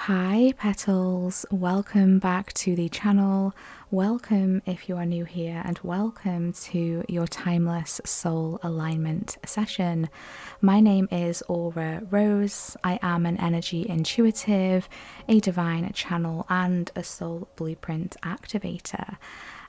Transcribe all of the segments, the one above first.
Hi petals, welcome back to the channel. Welcome if you are new here, and welcome to your timeless soul alignment session. My name is Aura Rose. I am an energy intuitive, a divine channel, and a soul blueprint activator.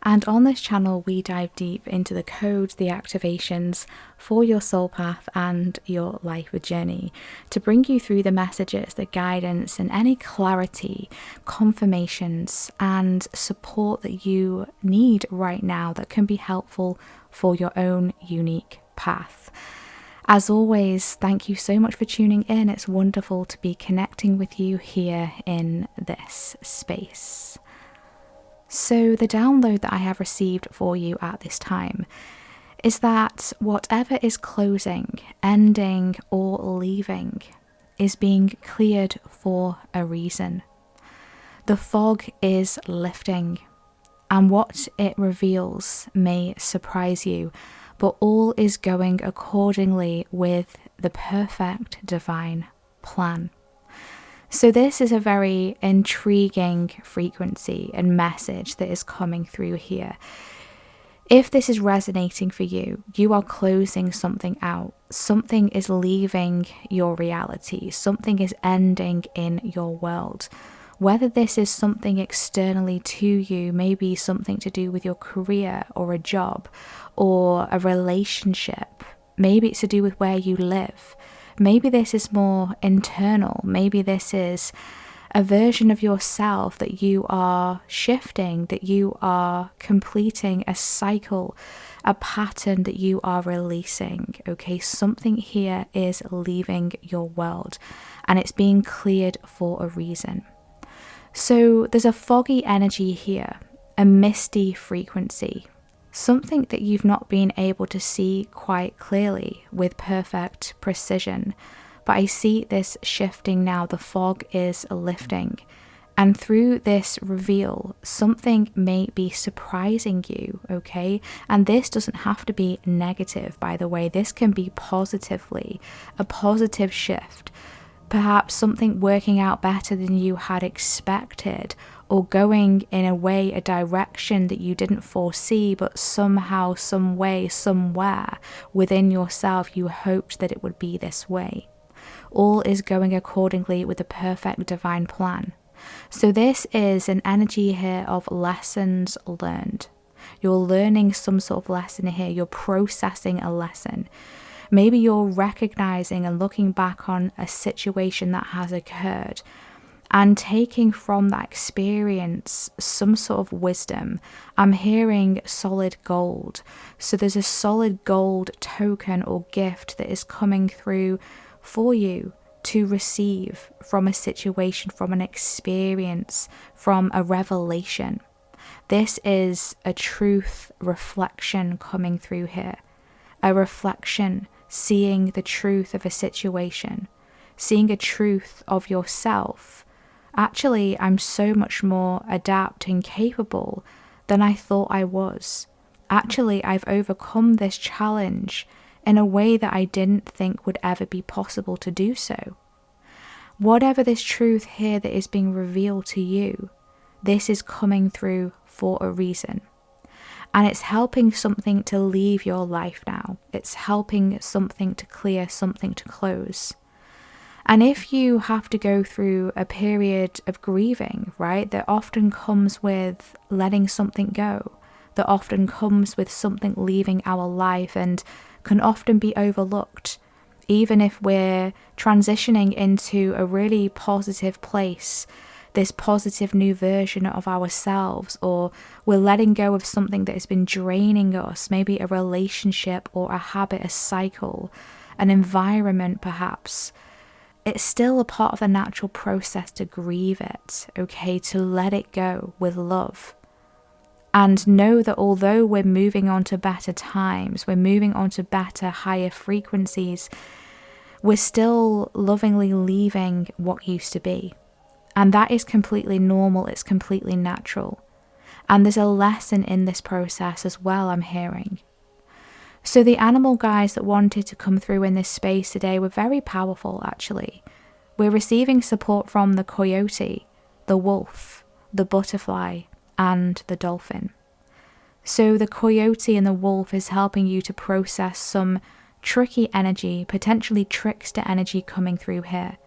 And on this channel, we dive deep into the codes, the activations for your soul path and your life journey to bring you through the messages, the guidance, and any clarity, confirmations, and support that you need right now that can be helpful for your own unique path. As always, thank you so much for tuning in. It's wonderful to be connecting with you here in this space. So the download that I have received for you at this time is that whatever is closing, ending, or leaving is being cleared for a reason. The fog is lifting, and what it reveals may surprise you, but all is going accordingly with the perfect divine plan. So this is a very intriguing frequency and message that is coming through here. If this is resonating for you, you are closing something out. Something is leaving your reality. Something is ending in your world. Whether this is something externally to you, maybe something to do with your career or a job or a relationship. Maybe it's to do with where you live. Maybe this is more internal. Maybe this is a version of yourself that you are shifting, that you are completing a cycle, a pattern that you are releasing. Okay, something here is leaving your world and it's being cleared for a reason. So there's a foggy energy here, a misty frequency. Something that you've not been able to see quite clearly with perfect precision. But I see this shifting now. The fog is lifting. And through this reveal, something may be surprising you, okay? And this doesn't have to be negative, by the way. This can be positively, a positive shift. Perhaps something working out better than you had expected, or going in a direction that you didn't foresee, but somehow, some way, somewhere within yourself, you hoped that it would be this way. All is going accordingly with the perfect divine plan. So this is an energy here of lessons learned. You're learning some sort of lesson here. You're processing a lesson. Maybe you're recognizing and looking back on a situation that has occurred and taking from that experience some sort of wisdom. I'm hearing solid gold. So there's a solid gold token or gift that is coming through for you to receive from a situation, from an experience, from a revelation. This is a truth reflection coming through here. A reflection, seeing the truth of a situation, seeing a truth of yourself. Actually, I'm so much more adept and capable than I thought I was. Actually, I've overcome this challenge in a way that I didn't think would ever be possible to do so. Whatever this truth here that is being revealed to you, this is coming through for a reason. And it's helping something to leave your life now. It's helping something to clear, something to close. And if you have to go through a period of grieving, right, that often comes with letting something go, that often comes with something leaving our life and can often be overlooked, even if we're transitioning into a really positive place, this positive new version of ourselves, or we're letting go of something that has been draining us, maybe a relationship or a habit, a cycle, an environment perhaps. It's still a part of the natural process to grieve it, okay, to let it go with love. And know that although we're moving on to better times, we're moving on to better, higher frequencies, we're still lovingly leaving what used to be. And that is completely normal, it's completely natural. And there's a lesson in this process as well, I'm hearing. So the animal guides that wanted to come through in this space today were very powerful, actually. We're receiving support from the coyote, the wolf, the butterfly, and the dolphin. So the coyote and the wolf is helping you to process some tricky energy, potentially trickster energy coming through here.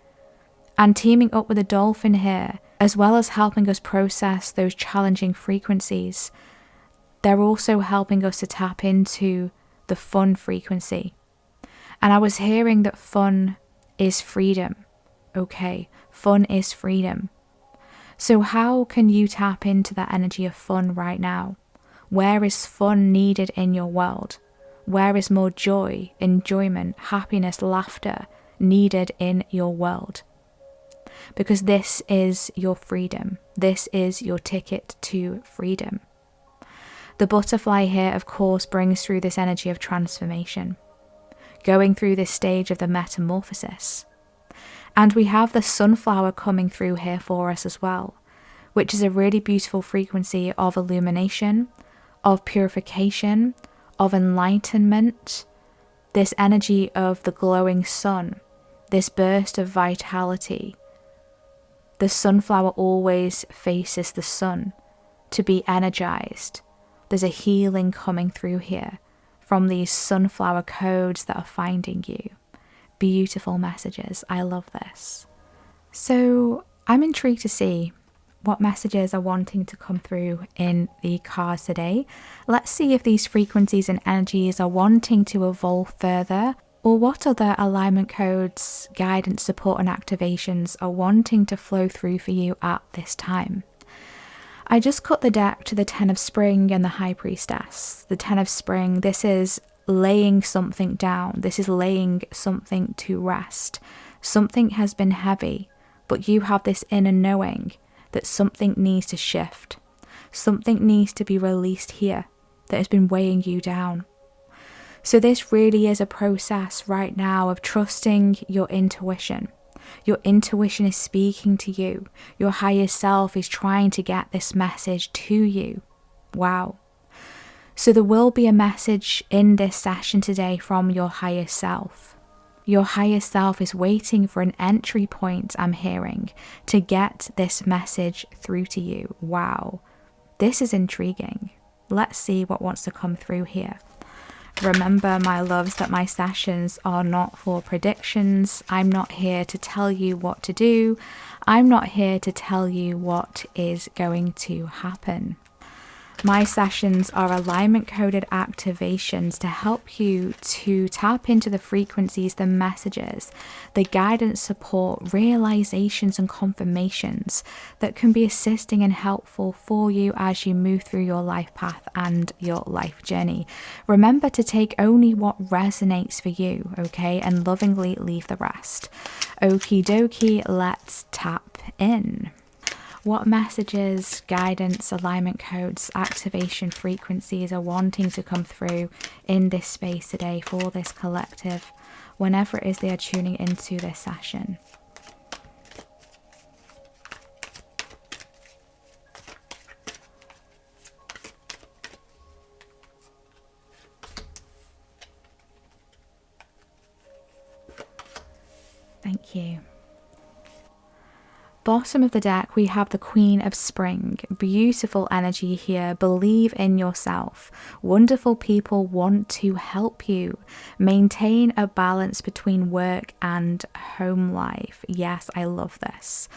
And teaming up with the dolphin here, as well as helping us process those challenging frequencies, they're also helping us to tap into the fun frequency. And I was hearing that fun is freedom. Okay, fun is freedom. So how can you tap into that energy of fun right now? Where is fun needed in your world? Where is more joy, enjoyment, happiness, laughter needed in your world? Because this is your freedom. This is your ticket to freedom. The butterfly here, of course, brings through this energy of transformation, going through this stage of the metamorphosis. And we have the sunflower coming through here for us as well, which is a really beautiful frequency of illumination, of purification, of enlightenment, this energy of the glowing sun, this burst of vitality. The sunflower always faces the sun to be energized. There's a healing coming through here from these sunflower codes that are finding you. Beautiful messages. I love this. So I'm intrigued to see what messages are wanting to come through in the cards today. Let's see if these frequencies and energies are wanting to evolve further, or what other alignment codes, guidance, support and activations are wanting to flow through for you at this time. I just cut the deck to the Ten of Spring and the High Priestess. The Ten of Spring, this is laying something down. This is laying something to rest. Something has been heavy, but you have this inner knowing that something needs to shift. Something needs to be released here that has been weighing you down. So this really is a process right now of trusting your intuition. Your intuition is speaking to you. Your higher self is trying to get this message to you. Wow. So there will be a message in this session today from your higher self. Your higher self is waiting for an entry point, I'm hearing, to get this message through to you. Wow. This is intriguing. Let's see what wants to come through here. Remember, my loves, that my sessions are not for predictions. I'm not here to tell you what to do. I'm not here to tell you what is going to happen. My sessions are alignment coded activations to help you to tap into the frequencies, the messages, the guidance, support, realizations and confirmations that can be assisting and helpful for you as you move through your life path and your life journey. Remember to take only what resonates for you, okay, and lovingly leave the rest. Okie dokie, let's tap in. What messages, guidance, alignment codes, activation frequencies are wanting to come through in this space today for this collective, whenever it is they are tuning into this session? Thank you. Bottom of the deck, we have the Queen of Spring. Beautiful energy here. Believe in yourself. Wonderful people want to help you. Maintain a balance between work and home life. Yes, I love this.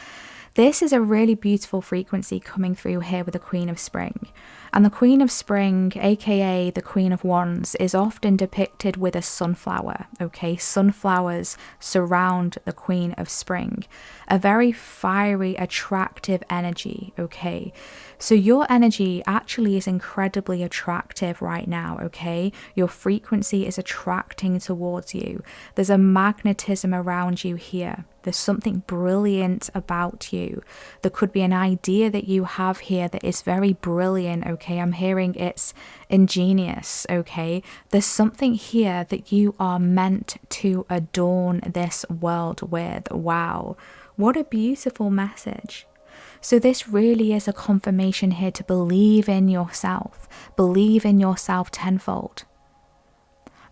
This is a really beautiful frequency coming through here with the Queen of Spring. And the Queen of Spring, aka the Queen of Wands, is often depicted with a sunflower, okay? Sunflowers surround the Queen of Spring. A very fiery, attractive energy, okay? So your energy actually is incredibly attractive right now, okay? Your frequency is attracting towards you. There's a magnetism around you here. There's something brilliant about you. There could be an idea that you have here that is very brilliant, okay? I'm hearing it's ingenious, okay? There's something here that you are meant to adorn this world with. Wow. What a beautiful message. So this really is a confirmation here to believe in yourself. Believe in yourself tenfold.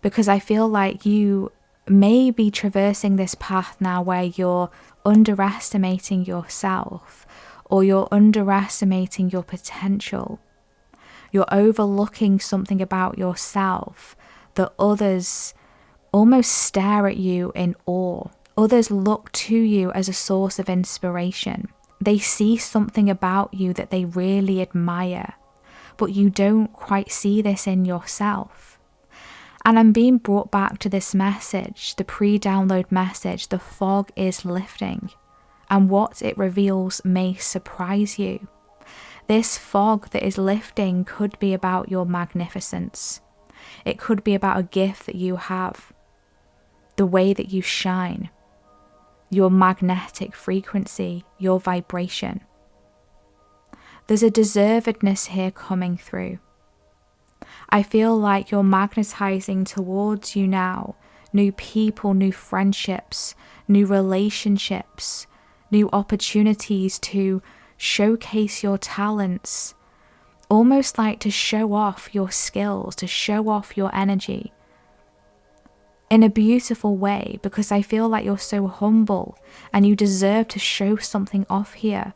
Because I feel like you may be traversing this path now where you're underestimating yourself, or you're underestimating your potential. You're overlooking something about yourself that others almost stare at you in awe. Others look to you as a source of inspiration. They see something about you that they really admire, but you don't quite see this in yourself. And I'm being brought back to this message, the pre-download message. The fog is lifting, and what it reveals may surprise you. This fog that is lifting could be about your magnificence. It could be about a gift that you have, the way that you shine, your magnetic frequency, your vibration. There's a deservedness here coming through. I feel like you're magnetizing towards you now new people, new friendships, new relationships, new opportunities to showcase your talents, almost like to show off your skills, to show off your energy in a beautiful way, because I feel like you're so humble and you deserve to show something off here.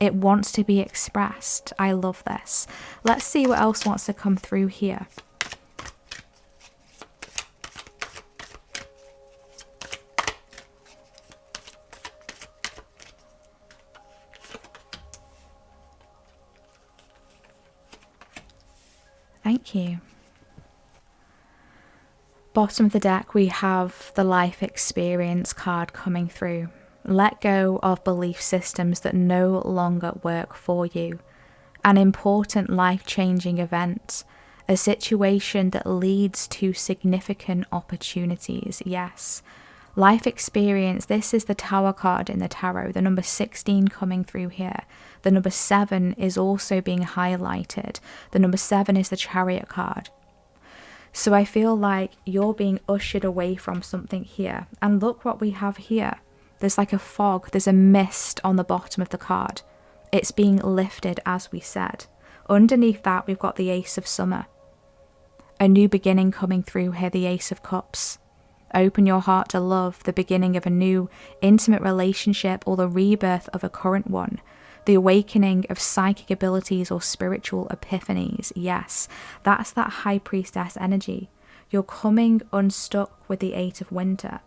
It wants to be expressed. I love this. Let's see what else wants to come through here. Thank you. Bottom of the deck, we have the life experience card coming through. Let go of belief systems that no longer work for you. An important life-changing event. A situation that leads to significant opportunities. Yes. Life experience. This is the Tower card in the tarot. The number 16 coming through here. The number 7 is also being highlighted. The number 7 is the Chariot card. So I feel like you're being ushered away from something here. And look what we have here. There's like a fog. There's a mist on the bottom of the card. It's being lifted, as we said. Underneath that, we've got the Ace of Summer. A new beginning coming through here, the Ace of Cups. Open your heart to love, the beginning of a new intimate relationship, or the rebirth of a current one. The awakening of psychic abilities or spiritual epiphanies. Yes, that's that High Priestess energy. You're coming unstuck with the Eight of Winter.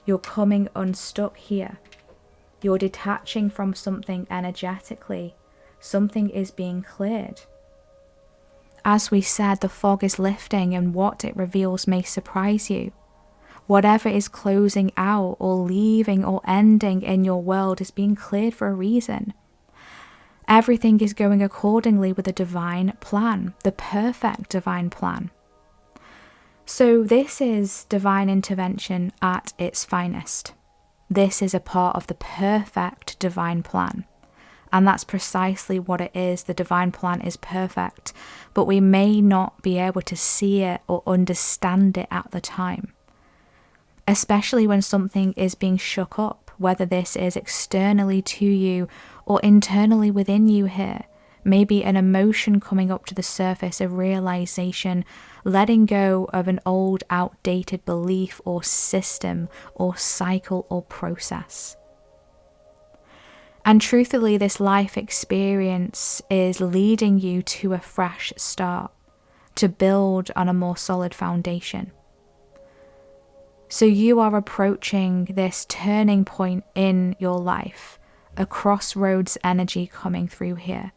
You're coming unstuck here. You're detaching from something energetically. Something is being cleared. As we said, the fog is lifting, and what it reveals may surprise you. Whatever is closing out or leaving or ending in your world is being cleared for a reason. Everything is going accordingly with a divine plan, the perfect divine plan. So this is divine intervention at its finest. This is a part of the perfect divine plan. And that's precisely what it is. The divine plan is perfect, but we may not be able to see it or understand it at the time. Especially when something is being shook up, whether this is externally to you or internally within you here. Maybe an emotion coming up to the surface, a realization, letting go of an old, outdated belief or system or cycle or process. And truthfully, this life experience is leading you to a fresh start, to build on a more solid foundation. So you are approaching this turning point in your life, a crossroads energy coming through here.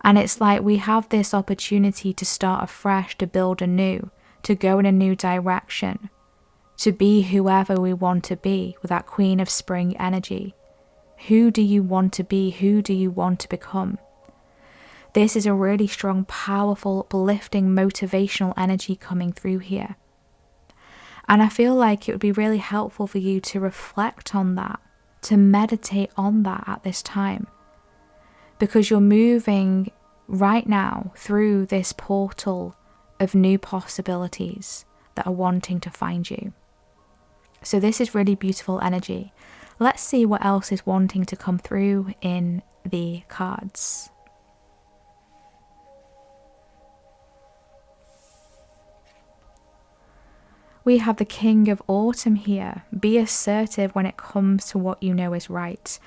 And it's like we have this opportunity to start afresh, to build anew, to go in a new direction, to be whoever we want to be with that Queen of Spring energy. Who do you want to be? Who do you want to become? This is a really strong, powerful, uplifting, motivational energy coming through here. And I feel like it would be really helpful for you to reflect on that, to meditate on that at this time. Because you're moving right now through this portal of new possibilities that are wanting to find you. So this is really beautiful energy. Let's see what else is wanting to come through in the cards. We have the King of Autumn here. Be assertive when it comes to what you know is right.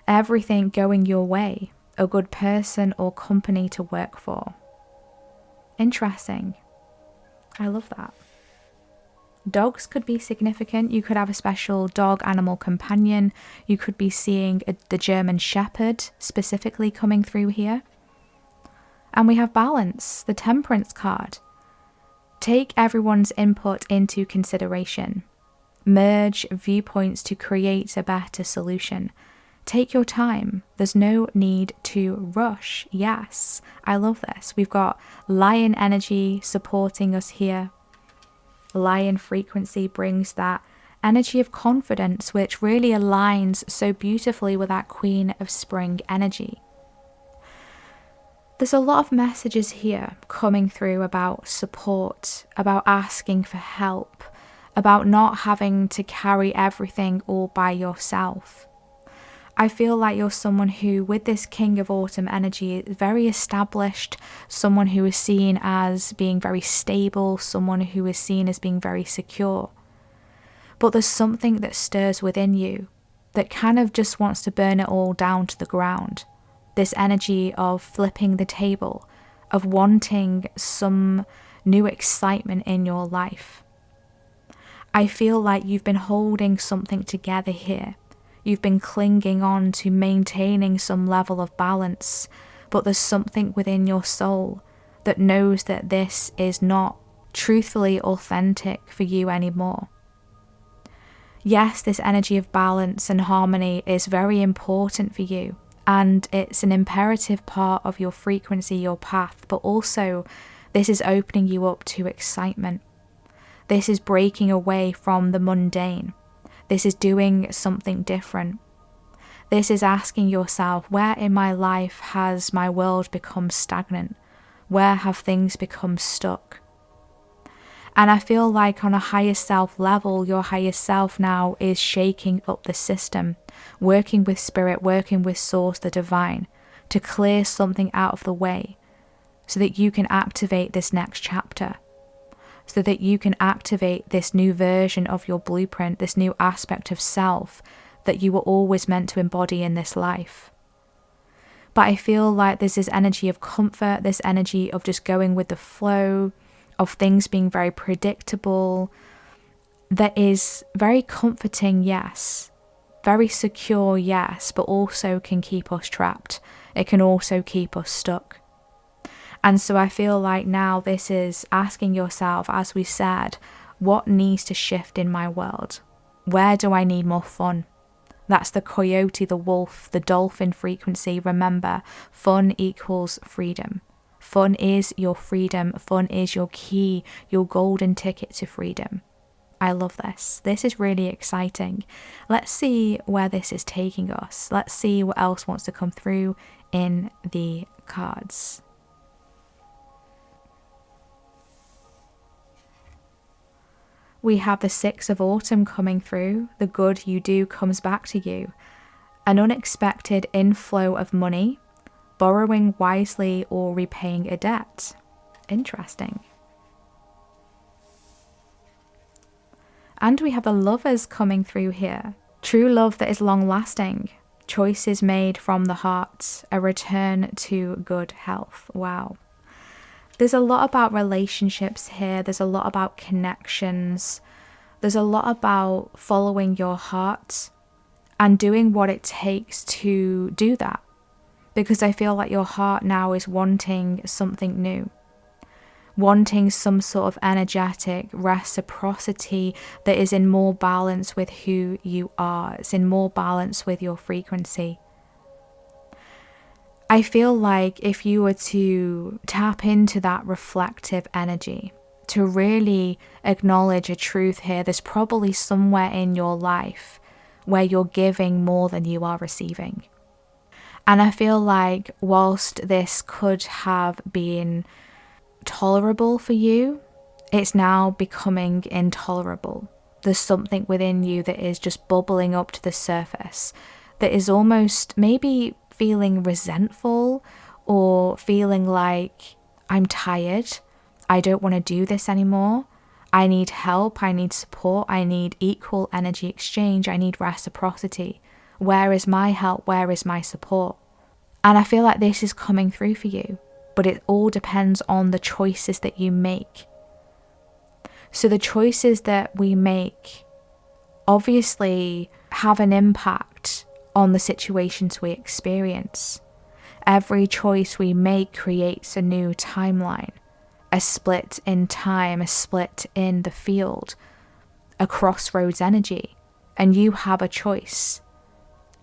Everything going your way. A good person or company to work for. Interesting. I love that. Dogs could be significant. You could have a special dog animal companion. You could be seeing the German Shepherd specifically coming through here. And we have balance, the Temperance card. Take everyone's input into consideration. Merge viewpoints to create a better solution. Take your time. There's no need to rush. Yes, I love this. We've got lion energy supporting us here. Lion frequency brings that energy of confidence, which really aligns so beautifully with that Queen of Spring energy. There's a lot of messages here coming through about support, about asking for help, about not having to carry everything all by yourself. I feel like you're someone who, with this King of Autumn energy, is very established, someone who is seen as being very stable, someone who is seen as being very secure. But there's something that stirs within you that kind of just wants to burn it all down to the ground. This energy of flipping the table, of wanting some new excitement in your life. I feel like you've been holding something together here. You've been clinging on to maintaining some level of balance, but there's something within your soul that knows that this is not truthfully authentic for you anymore. Yes, this energy of balance and harmony is very important for you, and it's an imperative part of your frequency, your path, but also this is opening you up to excitement. This is breaking away from the mundane. This is doing something different. This is asking yourself, where in my life has my world become stagnant? Where have things become stuck? And I feel like on a higher self level, your higher self now is shaking up the system, working with spirit, working with source, the divine, to clear something out of the way so that you can activate this next chapter. So that you can activate this new version of your blueprint, this new aspect of self that you were always meant to embody in this life. But I feel like there's this energy of comfort, this energy of just going with the flow, of things being very predictable, that is very comforting, yes, very secure, yes, but also can keep us trapped. It can also keep us stuck. And so I feel like now this is asking yourself, as we said, what needs to shift in my world? Where do I need more fun? That's the coyote, the wolf, the dolphin frequency. Remember, fun equals freedom. Fun is your freedom. Fun is your key, your golden ticket to freedom. I love this. This is really exciting. Let's see where this is taking us. Let's see what else wants to come through in the cards. We have the Six of Autumn coming through. The good you do comes back to you. An unexpected inflow of money, borrowing wisely or repaying a debt. Interesting. And we have the Lovers coming through here. True love that is long lasting. Choices made from the heart. A return to good health. Wow. There's a lot about relationships here. There's a lot about connections. There's a lot about following your heart and doing what it takes to do that. Because I feel like your heart now is wanting something new. Wanting some sort of energetic reciprocity that is in more balance with who you are. It's in more balance with your frequency. I feel like if you were to tap into that reflective energy, to really acknowledge a truth here, there's probably somewhere in your life where you're giving more than you are receiving. And I feel like whilst this could have been tolerable for you, it's now becoming intolerable. There's something within you that is just bubbling up to the surface, that is almost maybe feeling resentful or feeling like I'm tired, I don't want to do this anymore, I need help, I need support, I need equal energy exchange, I need reciprocity. Where is my help? Where is my support? And I feel like this is coming through for you, but it all depends on the choices that you make. So the choices that we make obviously have an impact on the situations we experience. Every choice we make creates a new timeline, a split in time, a split in the field, a crossroads energy, and you have a choice.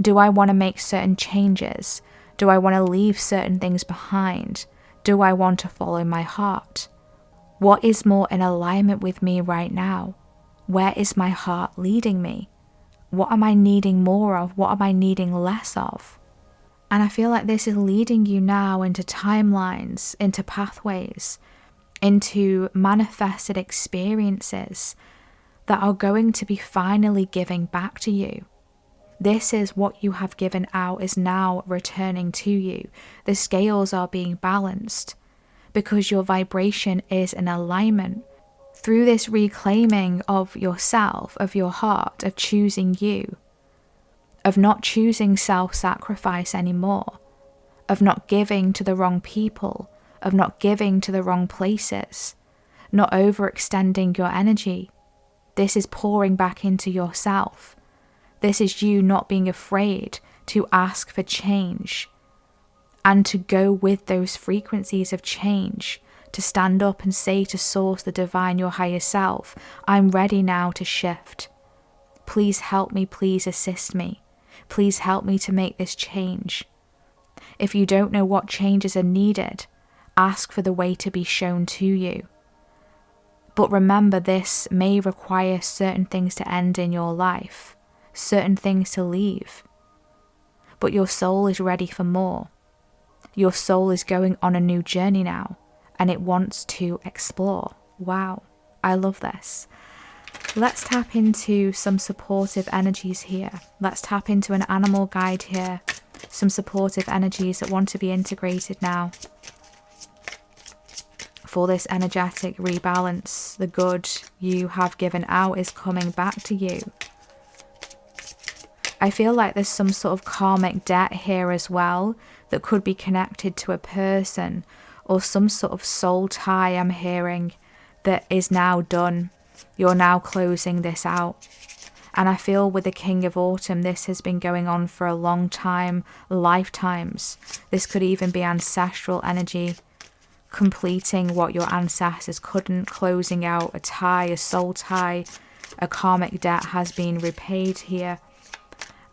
Do I want to make certain changes? Do I want to leave certain things behind? Do I want to follow my heart? What is more in alignment with me right now? Where is my heart leading me? What am I needing more of? What am I needing less of? And I feel like this is leading you now into timelines, into pathways, into manifested experiences that are going to be finally giving back to you. This is what you have given out is now returning to you. The scales are being balanced because your vibration is in alignment. Through this reclaiming of yourself, of your heart, of choosing you, of not choosing self-sacrifice anymore, of not giving to the wrong people, of not giving to the wrong places, not overextending your energy. This is pouring back into yourself. This is you not being afraid to ask for change and to go with those frequencies of change, to stand up and say to Source, the divine, your higher self, I'm ready now to shift. Please help me, please assist me. Please help me to make this change. If you don't know what changes are needed, ask for the way to be shown to you. But remember, this may require certain things to end in your life, certain things to leave. But your soul is ready for more. Your soul is going on a new journey now, and it wants to explore. Wow, I love this. Let's tap into some supportive energies here. Let's tap into an animal guide here. Some supportive energies that want to be integrated now. For this energetic rebalance, the good you have given out is coming back to you. I feel like there's some sort of karmic debt here as well that could be connected to a person or some sort of soul tie I'm hearing that is now done. You're now closing this out. And I feel with the King of Autumn, this has been going on for a long time, lifetimes. This could even be ancestral energy, completing what your ancestors couldn't, closing out a tie, a soul tie. A karmic debt has been repaid here.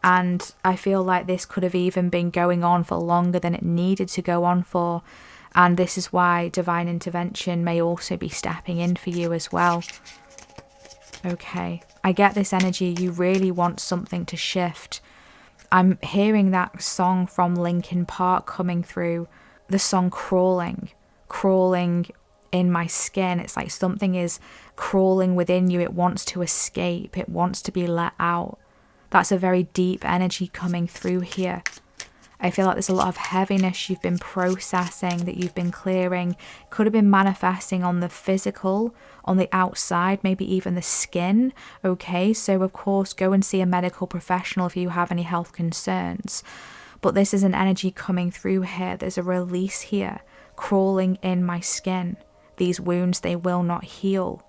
And I feel like this could have even been going on for longer than it needed to go on for. And this is why divine intervention may also be stepping in for you as well. Okay, I get this energy. You really want something to shift. I'm hearing that song from Linkin Park coming through. The song Crawling in my skin. It's like something is crawling within you. It wants to escape. It wants to be let out. That's a very deep energy coming through here. I feel like there's a lot of heaviness you've been processing, that you've been clearing. Could have been manifesting on the physical, on the outside, maybe even the skin. Okay, so of course, go and see a medical professional if you have any health concerns. But this is an energy coming through here. There's a release here, crawling in my skin. These wounds, they will not heal.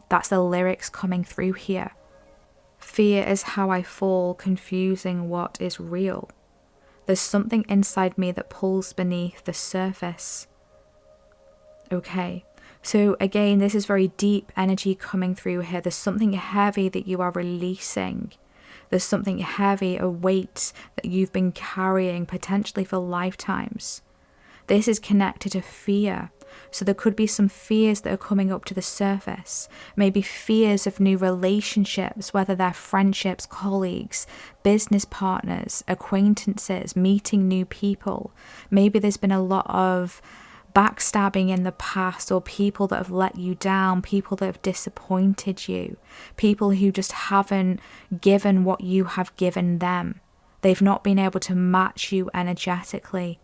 That's the lyrics coming through here. Fear is how I fall, confusing what is real. There's something inside me that pulls beneath the surface. Okay, so again, this is very deep energy coming through here. There's something heavy that you are releasing. There's something heavy, a weight that you've been carrying potentially for lifetimes. This is connected to fear. So there could be some fears that are coming up to the surface. Maybe fears of new relationships, whether they're friendships, colleagues, business partners, acquaintances, meeting new people. Maybe there's been a lot of backstabbing in the past, or people that have let you down, people that have disappointed you, people who just haven't given what you have given them. They've not been able to match you energetically.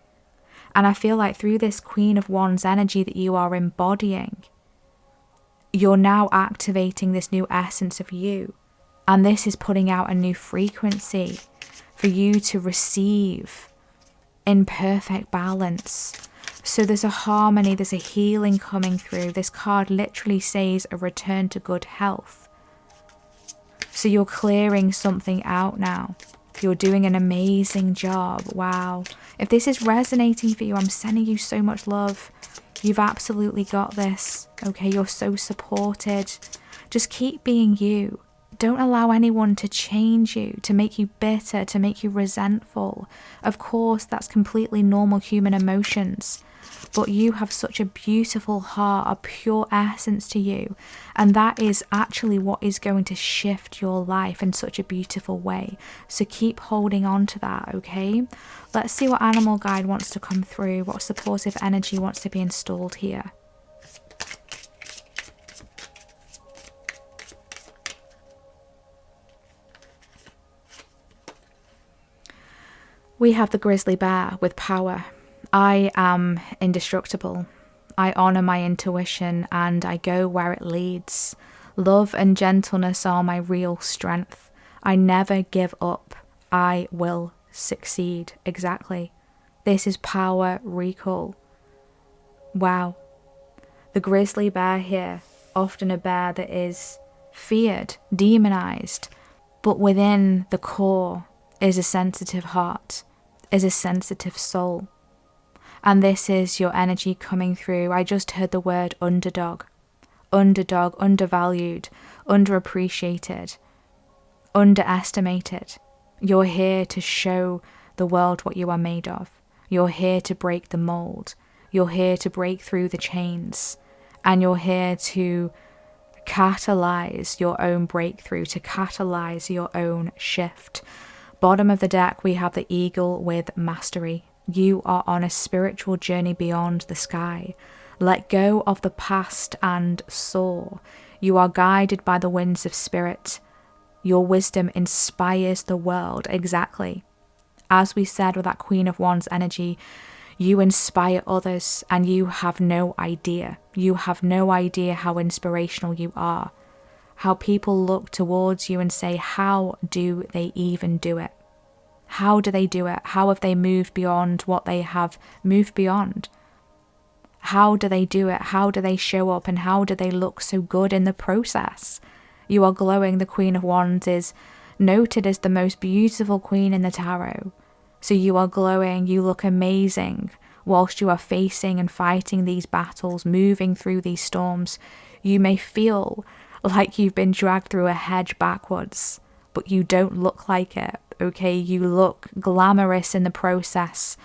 And I feel like through this Queen of Wands energy that you are embodying, you're now activating this new essence of you. And this is putting out a new frequency for you to receive in perfect balance. So there's a harmony, there's a healing coming through. This card literally says a return to good health. So you're clearing something out now. You're doing an amazing job. Wow. If this is resonating for you, I'm sending you so much love. You've absolutely got this. Okay, you're so supported. Just keep being you. Don't allow anyone to change you, to make you bitter, to make you resentful. Of course, that's completely normal human emotions. But you have such a beautiful heart, a pure essence to you. And that is actually what is going to shift your life in such a beautiful way. So keep holding on to that, okay? Let's see what animal guide wants to come through, what supportive energy wants to be installed here. We have the grizzly bear with power. I am indestructible. I honor my intuition and I go where it leads. Love and gentleness are my real strength. I never give up. I will succeed. Exactly. This is power recall. Wow. The grizzly bear here, often a bear that is feared, demonized, but within the core is a sensitive heart, is a sensitive soul. And this is your energy coming through. I just heard the word underdog. Underdog, undervalued, underappreciated, underestimated. You're here to show the world what you are made of. You're here to break the mold. You're here to break through the chains. And you're here to catalyze your own breakthrough, to catalyze your own shift. Bottom of the deck, we have the eagle with mastery. You are on a spiritual journey beyond the sky. Let go of the past and soar. You are guided by the winds of spirit. Your wisdom inspires the world. Exactly. As we said with that Queen of Wands energy, you inspire others and you have no idea. You have no idea how inspirational you are. How people look towards you and say, how do they even do it? How do they do it? How have they moved beyond what they have moved beyond? How do they do it? How do they show up? And how do they look so good in the process? You are glowing. The Queen of Wands is noted as the most beautiful queen in the tarot. So you are glowing. You look amazing. Whilst you are facing and fighting these battles, moving through these storms, you may feel like you've been dragged through a hedge backwards, but you don't look like it. Okay, you look glamorous in the process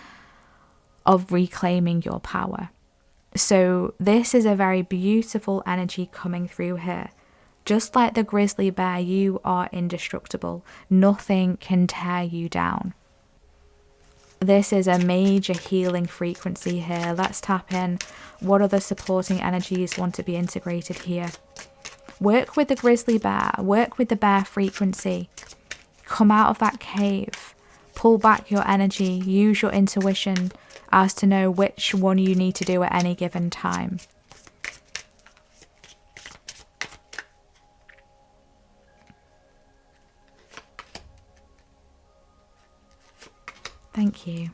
of reclaiming your power. So this is a very beautiful energy coming through here. Just like the grizzly bear, you are indestructible. Nothing can tear you down. This is a major healing frequency here. Let's tap in. What other supporting energies want to be integrated here? Work with the grizzly bear. Work with the bear frequency. Come out of that cave, pull back your energy, use your intuition as to know which one you need to do at any given time. Thank you.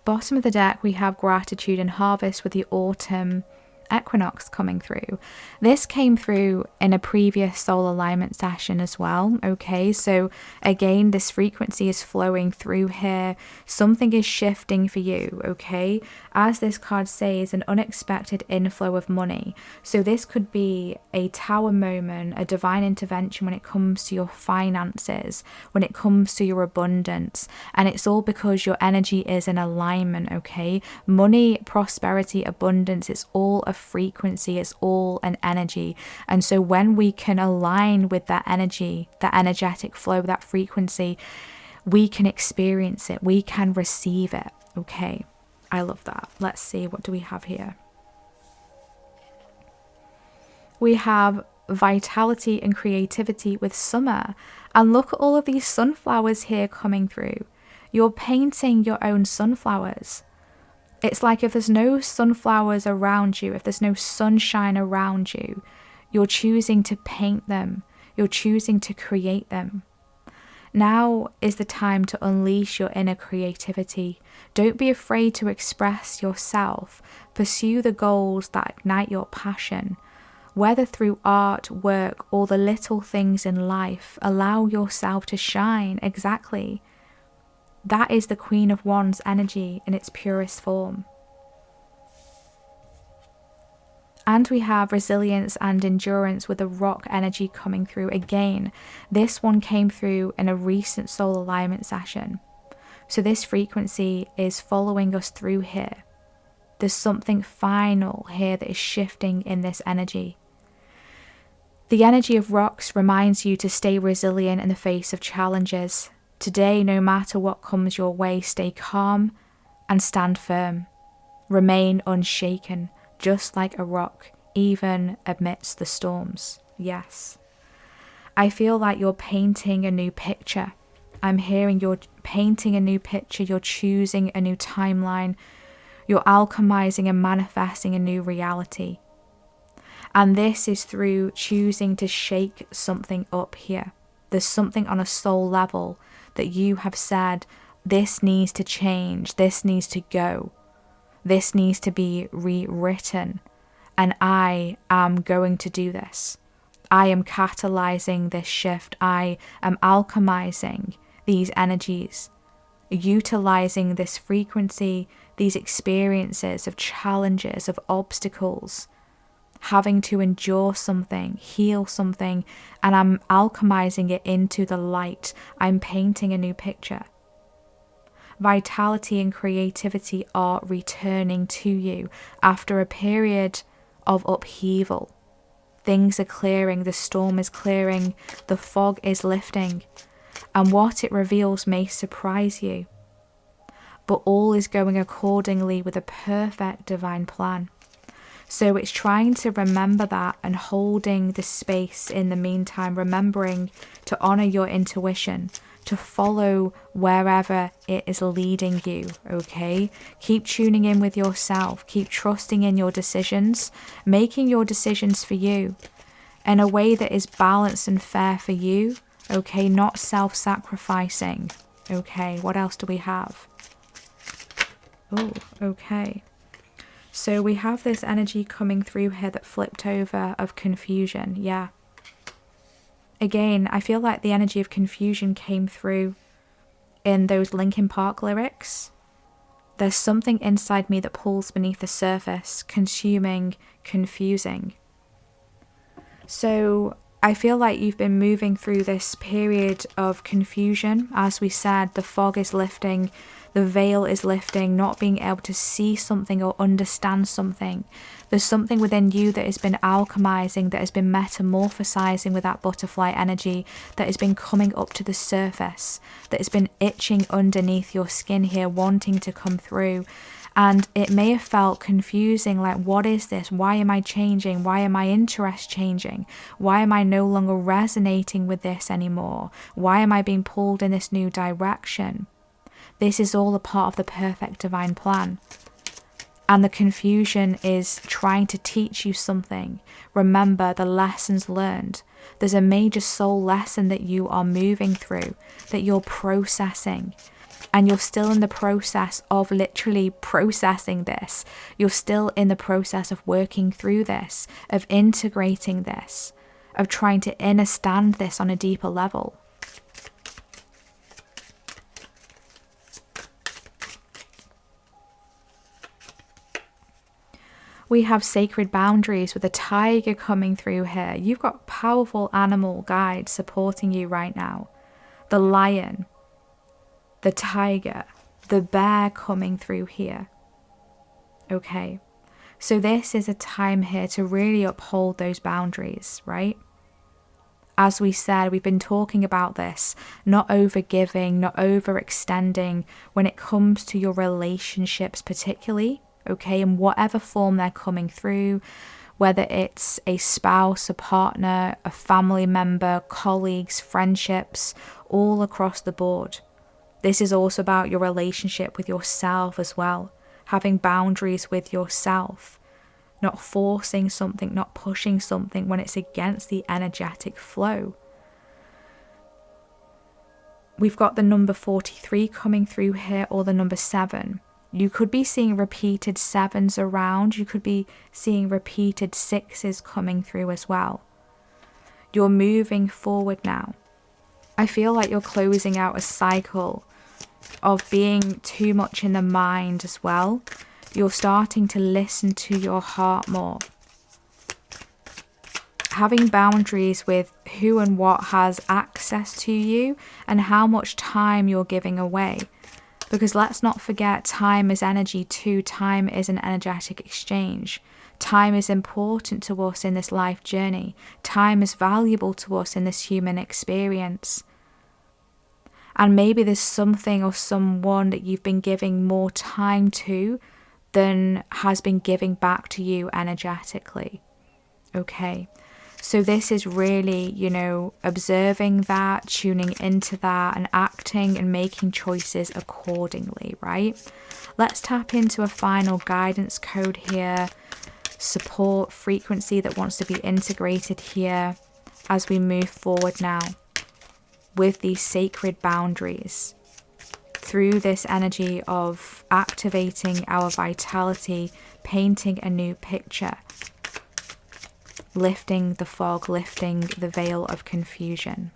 Bottom of the deck, we have gratitude and harvest with the autumn equinox coming through. This came through in a previous soul alignment session as well. Okay, so again, this frequency is flowing through here. Something is shifting for you. Okay, as this card says, an unexpected inflow of money. So this could be a tower moment, a divine intervention when it comes to your finances, when it comes to your abundance, and it's all because your energy is in alignment. Okay, money, prosperity, abundance, it's all a frequency, it's all an energy. And so when we can align with that energy, that energetic flow, that frequency, we can experience it, we can receive it. Okay, I love that. Let's see, what do we have here? We have vitality and creativity with summer, and look at all of these sunflowers here coming through. You're painting your own sunflowers. It's like if there's no sunflowers around you, if there's no sunshine around you, You're choosing to paint them. You're choosing to create them. Now is the time to unleash your inner creativity. Don't be afraid to express yourself. Pursue the goals that ignite your passion. Whether through art, work, or the little things in life, allow yourself to shine. Exactly. That is the Queen of Wands energy in its purest form. And we have resilience and endurance with the rock energy coming through again. This one came through in a recent soul alignment session. So this frequency is following us through here. There's something final here that is shifting in this energy. The energy of rocks reminds you to stay resilient in the face of challenges. Today, no matter what comes your way, stay calm and stand firm. Remain unshaken, just like a rock, even amidst the storms. Yes. I feel like you're painting a new picture. I'm hearing you're painting a new picture. You're choosing a new timeline. You're alchemizing and manifesting a new reality. And this is through choosing to shake something up here. There's something on a soul level that you have said, this needs to change. This needs to go. This needs to be rewritten, and I am going to do this. I am catalyzing this shift. I am alchemizing these energies, utilizing this frequency, these experiences of challenges, of obstacles, having to endure something, heal something, and I'm alchemizing it into the light. I'm painting a new picture. Vitality and creativity are returning to you after a period of upheaval. Things are clearing, the storm is clearing, the fog is lifting, and what it reveals may surprise you. But all is going accordingly with a perfect divine plan. So it's trying to remember that and holding the space in the meantime, remembering to honor your intuition, to follow wherever it is leading you, okay? Keep tuning in with yourself. Keep trusting in your decisions, making your decisions for you in a way that is balanced and fair for you, okay? Not self-sacrificing, okay? What else do we have? Oh, okay. So we have this energy coming through here that flipped over of confusion, yeah. Again, I feel like the energy of confusion came through in those Linkin Park lyrics. There's something inside me that pulls beneath the surface, consuming, confusing. So I feel like you've been moving through this period of confusion. As we said, the fog is lifting, the veil is lifting, not being able to see something or understand something. There's something within you that has been alchemizing, that has been metamorphosizing with that butterfly energy, that has been coming up to the surface, that has been itching underneath your skin here, wanting to come through. And it may have felt confusing, like, what is this? Why am I changing? Why am my interest changing? Why am I no longer resonating with this anymore? Why am I being pulled in this new direction? This is all a part of the perfect divine plan. And the confusion is trying to teach you something. Remember the lessons learned. There's a major soul lesson that you are moving through, that you're processing. And you're still in the process of literally processing this. You're still in the process of working through this, of integrating this, of trying to understand this on a deeper level. We have sacred boundaries with a tiger coming through here. You've got powerful animal guides supporting you right now. The lion, the tiger, the bear coming through here. Okay, so this is a time here to really uphold those boundaries, right? As we said, we've been talking about this, not overgiving, not overextending when it comes to your relationships particularly, okay, in whatever form they're coming through, whether it's a spouse, a partner, a family member, colleagues, friendships, all across the board. This is also about your relationship with yourself as well, having boundaries with yourself, not forcing something, not pushing something when it's against the energetic flow. We've got the number 43 coming through here, or the number 7. You could be seeing repeated 7s around. You could be seeing repeated 6s coming through as well. You're moving forward now. I feel like you're closing out a cycle of being too much in the mind as well. You're starting to listen to your heart more. Having boundaries with who and what has access to you and how much time you're giving away. Because let's not forget, time is energy too. Time is an energetic exchange. Time is important to us in this life journey. Time is valuable to us in this human experience. And maybe there's something or someone that you've been giving more time to than has been giving back to you energetically. Okay. So this is really, observing that, tuning into that, and acting and making choices accordingly, right? Let's tap into a final guidance code here, support frequency that wants to be integrated here as we move forward now with these sacred boundaries through this energy of activating our vitality, painting a new picture, lifting the fog, lifting the veil of confusion.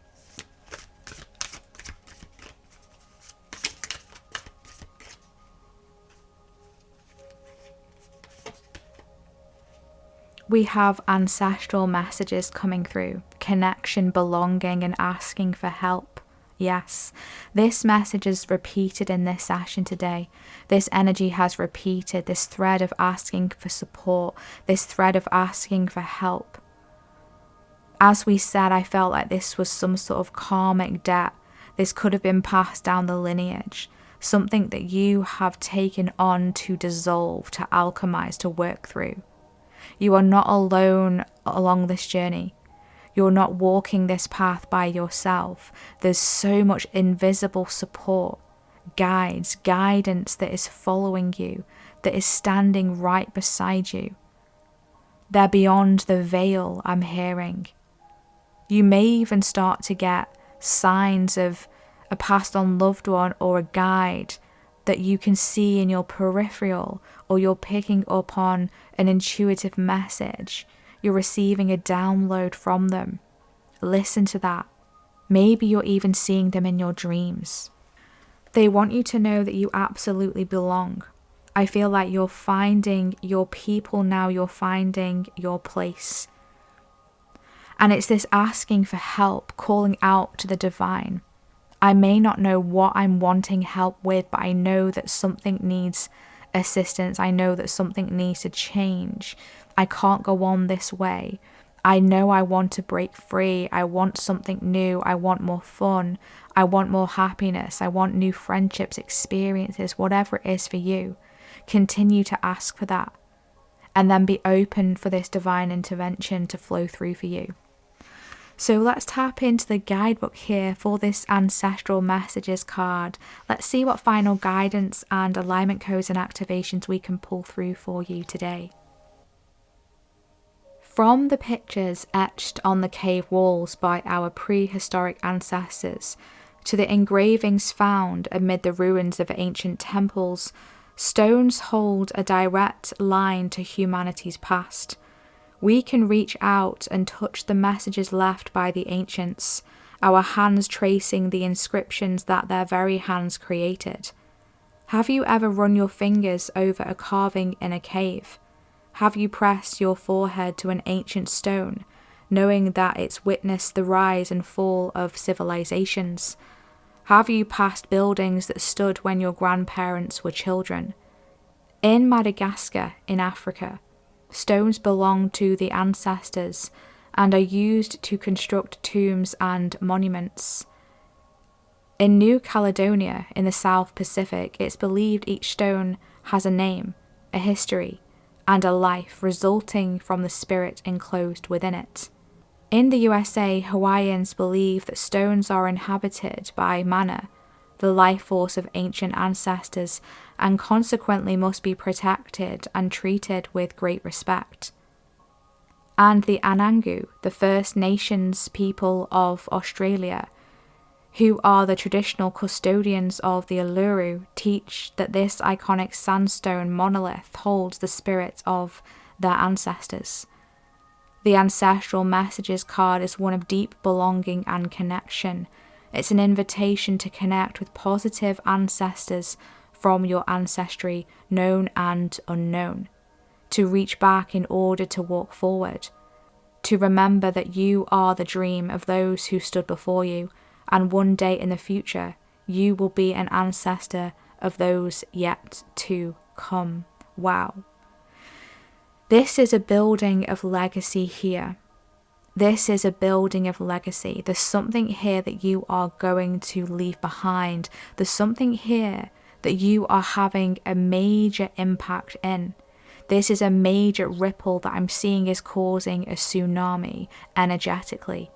We have ancestral messages coming through, connection, belonging, and asking for help. Yes, this message is repeated in this session today. This energy has repeated, this thread of asking for support, this thread of asking for help. As we said, I felt like this was some sort of karmic debt. This could have been passed down the lineage, something that you have taken on to dissolve, to alchemize, to work through. You are not alone along this journey. You're not walking this path by yourself. There's so much invisible support, guides, guidance that is following you, that is standing right beside you. They're beyond the veil, I'm hearing. You may even start to get signs of a passed on loved one or a guide that you can see in your peripheral, or you're picking up on an intuitive message. You're receiving a download from them. Listen to that. Maybe you're even seeing them in your dreams. They want you to know that you absolutely belong. I feel like you're finding your people now, you're finding your place. And it's this asking for help, calling out to the divine. I may not know what I'm wanting help with, but I know that something needs assistance. I know that something needs to change. I can't go on this way. I know I want to break free. I want something new. I want more fun. I want more happiness. I want new friendships, experiences, whatever it is for you. Continue to ask for that. And then be open for this divine intervention to flow through for you. So let's tap into the guidebook here for this ancestral messages card. Let's see what final guidance and alignment codes and activations we can pull through for you today. From the pictures etched on the cave walls by our prehistoric ancestors to the engravings found amid the ruins of ancient temples, stones hold a direct line to humanity's past. We can reach out and touch the messages left by the ancients, our hands tracing the inscriptions that their very hands created. Have you ever run your fingers over a carving in a cave? Have you pressed your forehead to an ancient stone, knowing that it's witnessed the rise and fall of civilizations? Have you passed buildings that stood when your grandparents were children? In Madagascar, in Africa, stones belong to the ancestors and are used to construct tombs and monuments. In New Caledonia, in the South Pacific, it's believed each stone has a name, a history, and a life resulting from the spirit enclosed within it. In the USA, Hawaiians believe that stones are inhabited by mana, the life force of ancient ancestors, and consequently must be protected and treated with great respect. And the Anangu, the First Nations people of Australia, who are the traditional custodians of the Uluru, teach that this iconic sandstone monolith holds the spirit of their ancestors. The Ancestral Messages card is one of deep belonging and connection. It's an invitation to connect with positive ancestors from your ancestry, known and unknown, to reach back in order to walk forward, to remember that you are the dream of those who stood before you, and one day in the future, you will be an ancestor of those yet to come. Wow. This is a building of legacy here. This is a building of legacy. There's something here that you are going to leave behind. There's something here that you are having a major impact in. This is a major ripple that I'm seeing is causing a tsunami energetically.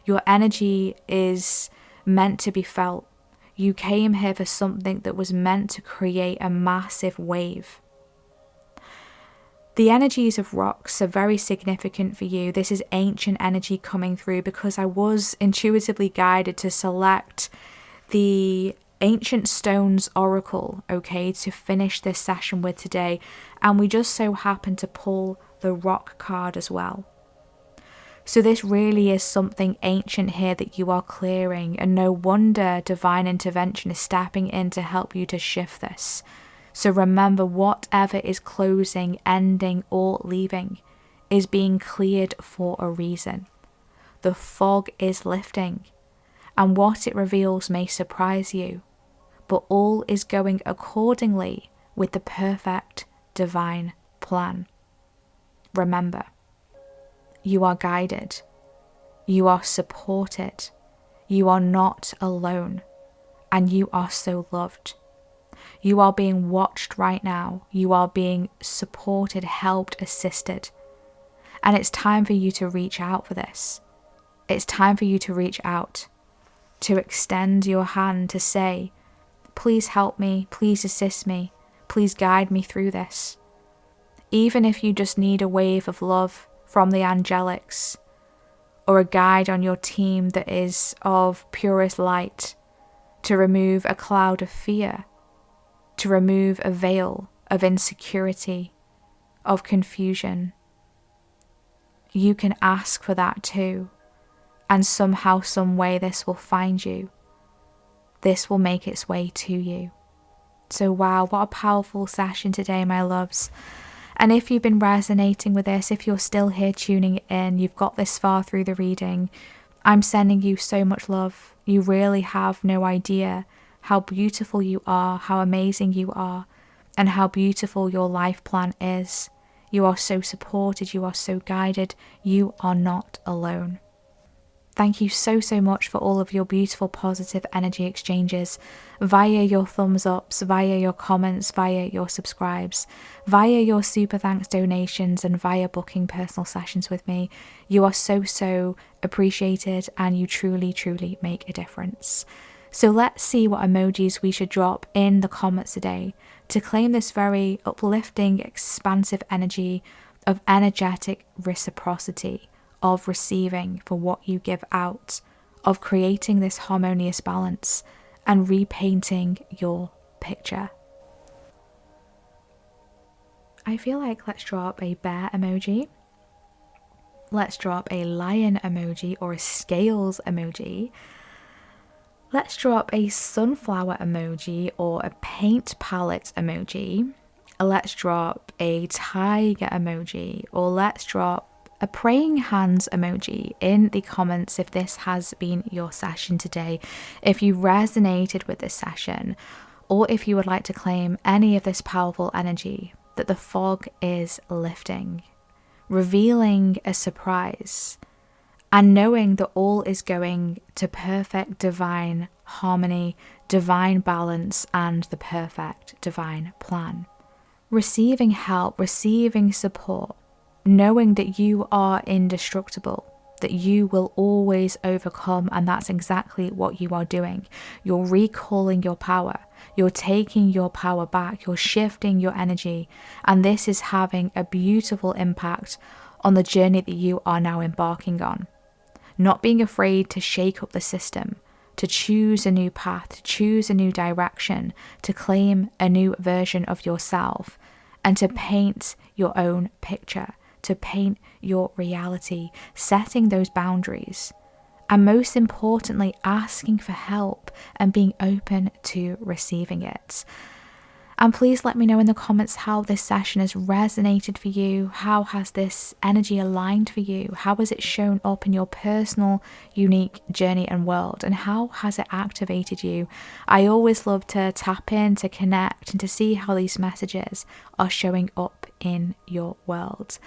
Your energy is meant to be felt. You came here for something that was meant to create a massive wave. The energies of rocks are very significant for you. This is ancient energy coming through because I was intuitively guided to select the Ancient Stones Oracle, okay, to finish this session with today. And we just so happened to pull the rock card as well. So this really is something ancient here that you are clearing, and no wonder divine intervention is stepping in to help you to shift this. So remember, whatever is closing, ending, or leaving is being cleared for a reason. The fog is lifting, and what it reveals may surprise you, but all is going accordingly with the perfect divine plan. Remember, you are guided, you are supported, you are not alone, and you are so loved. You are being watched right now. You are being supported, helped, assisted. And it's time for you to reach out for this. It's time for you to reach out, to extend your hand, to say, please help me, please assist me, please guide me through this. Even if you just need a wave of love from the angelics, or a guide on your team that is of purest light, to remove a cloud of fear, to remove a veil of insecurity, of confusion. You can ask for that too, and somehow, some way this will find you. This will make its way to you. So wow, what a powerful session today, my loves. And if you've been resonating with this, if you're still here tuning in, you've got this far through the reading, I'm sending you so much love. You really have no idea how beautiful you are, how amazing you are, and how beautiful your life plan is. You are so supported, you are so guided, you are not alone. Thank you so much for all of your beautiful positive energy exchanges via your thumbs ups, via your comments, via your subscribes, via your super thanks donations, and via booking personal sessions with me. You are so appreciated, and you truly make a difference. So let's see what emojis we should drop in the comments today to claim this very uplifting, expansive energy of energetic reciprocity, of receiving for what you give out, of creating this harmonious balance and repainting your picture. I feel like let's drop a bear emoji. Let's drop a lion emoji or a scales emoji. Let's drop a sunflower emoji or a paint palette emoji. Let's drop a tiger emoji, or let's drop a praying hands emoji in the comments if this has been your session today, if you resonated with this session, or if you would like to claim any of this powerful energy that the fog is lifting, revealing a surprise, and knowing that all is going to perfect divine harmony, divine balance, and the perfect divine plan. Receiving help, receiving support, knowing that you are indestructible, that you will always overcome, and that's exactly what you are doing. You're recalling your power. You're taking your power back. You're shifting your energy, and this is having a beautiful impact on the journey that you are now embarking on. Not being afraid to shake up the system, to choose a new path, to choose a new direction, to claim a new version of yourself, and to paint your own picture, to paint your reality, setting those boundaries, and most importantly, asking for help and being open to receiving it. And please let me know in the comments how this session has resonated for you. How has this energy aligned for you? How has it shown up in your personal, unique journey and world? And how has it activated you? I always love to tap in, to connect, and to see how these messages are showing up in your world.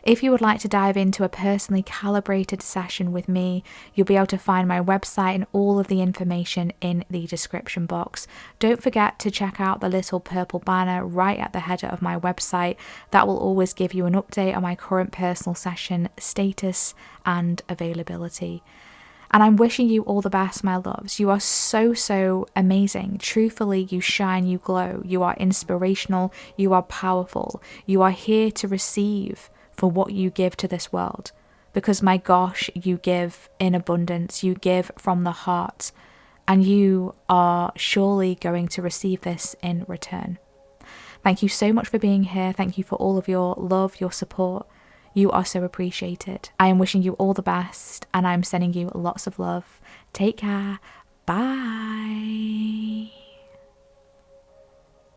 If you would like to dive into a personally calibrated session with me, you'll be able to find my website and all of the information in the description box. Don't forget to check out the little purple banner right at the header of my website. That will always give you an update on my current personal session status and availability. And I'm wishing you all the best, my loves. You are so amazing. Truthfully, you shine, you glow. You are inspirational. You are powerful. You are here to receive for what you give to this world, because my gosh, you give in abundance, you give from the heart, and you are surely going to receive this in return. Thank you so much for being here. Thank you for all of your love, your support. You are so appreciated. I am wishing you all the best, and I'm sending you lots of love. Take care. Bye.